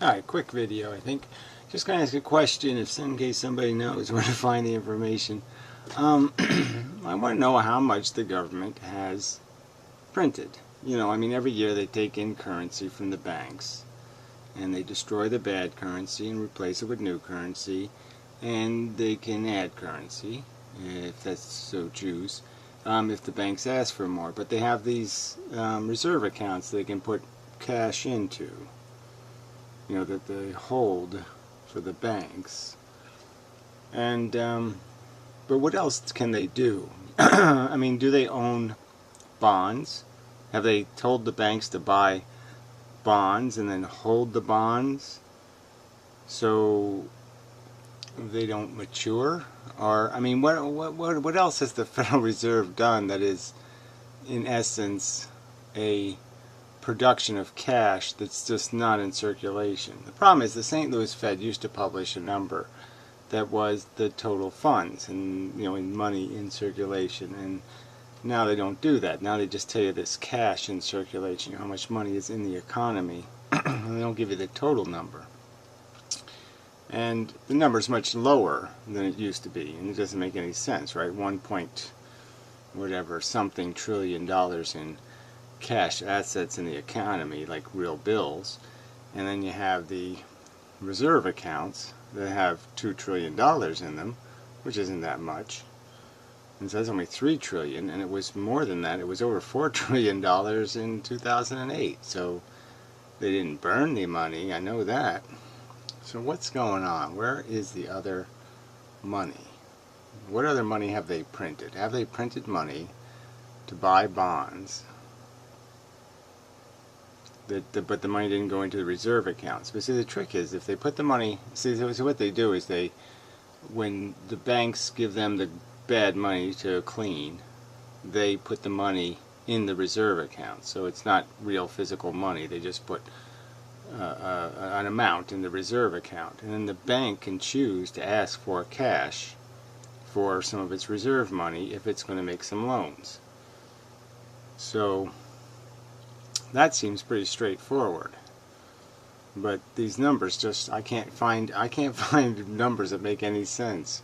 Alright, quick video, I think. Just going to ask a question in case somebody knows where to find the information. I want to know how much the government has printed. You know, I mean, every year they take in currency from the banks and they destroy the bad currency and replace it with new currency, and they can add currency if that's so choose, if the banks ask for more. But they have these reserve accounts they can put cash into, you know, that they hold for the banks. And but what else can they do? I mean, do they own bonds? Have they told the banks to buy bonds and then hold the bonds so they don't mature? Or, I mean, what else has the Federal Reserve done that is in essence a production of cash that's just not in circulation? The problem is the St. Louis Fed used to publish a number that was the total funds and, you know, in money in circulation, and now they don't do that. Now they just tell you this cash in circulation, how much money is in the economy, and they don't give you the total number. And the number is much lower than it used to be, and it doesn't make any sense, right? 1 point whatever something trillion dollars in cash assets in the economy, like real bills, and then you have the reserve accounts that have $2 trillion in them, which isn't that much. And so that's only $3 trillion, and it was more than that. It was over $4 trillion in 2008. So they didn't burn the money, I know that. So what's going on? Where is the other money? What other money have they printed? Have they printed money to buy bonds? But the money didn't go into the reserve accounts. But see, the trick is, if they put the money, see, so what they do is when the banks give them the bad money to clean, they put the money in the reserve account. So it's not real physical money. They just put an amount in the reserve account, and then the bank can choose to ask for cash for some of its reserve money if it's going to make some loans. So that seems pretty straightforward. But these numbers just, I can't find numbers that make any sense.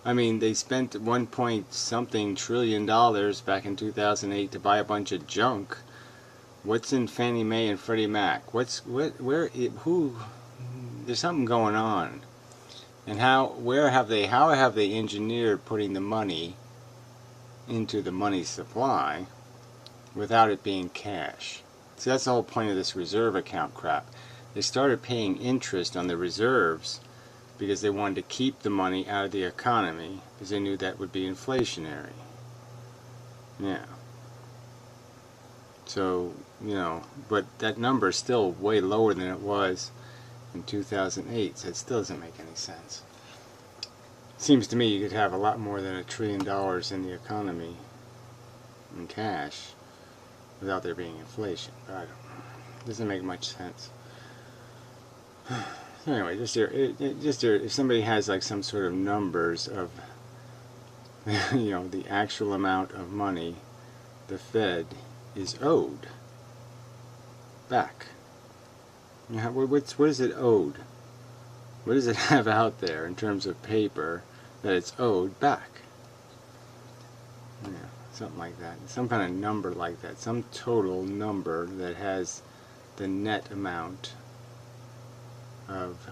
I mean, they spent 1 point something trillion dollars back in 2008 to buy a bunch of junk. What's in Fannie Mae and Freddie Mac? There's something going on. And how have they engineered putting the money into the money supply without it being cash? See, that's the whole point of this reserve account crap. They started paying interest on the reserves because they wanted to keep the money out of the economy because they knew that would be inflationary. Yeah. So, you know, but that number is still way lower than it was in 2008, so it still doesn't make any sense. Seems to me you could have a lot more than $1 trillion in the economy in cash without there being inflation. But I don't know. It doesn't make much sense. So anyway, if somebody has like some sort of numbers of you know, the actual amount of money the Fed is owed back. You know, what is it owed? What does it have out there in terms of paper that it's owed back? Yeah, something like that. Some kind of number like that. Some total number that has the net amount of...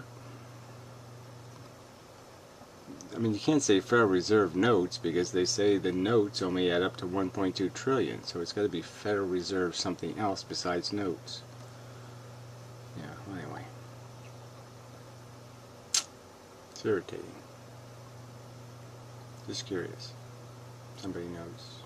I mean, you can't say Federal Reserve notes because they say the notes only add up to 1.2 trillion. So it's got to be Federal Reserve something else besides notes. Yeah, well, anyway. It's irritating. Just curious. Somebody knows.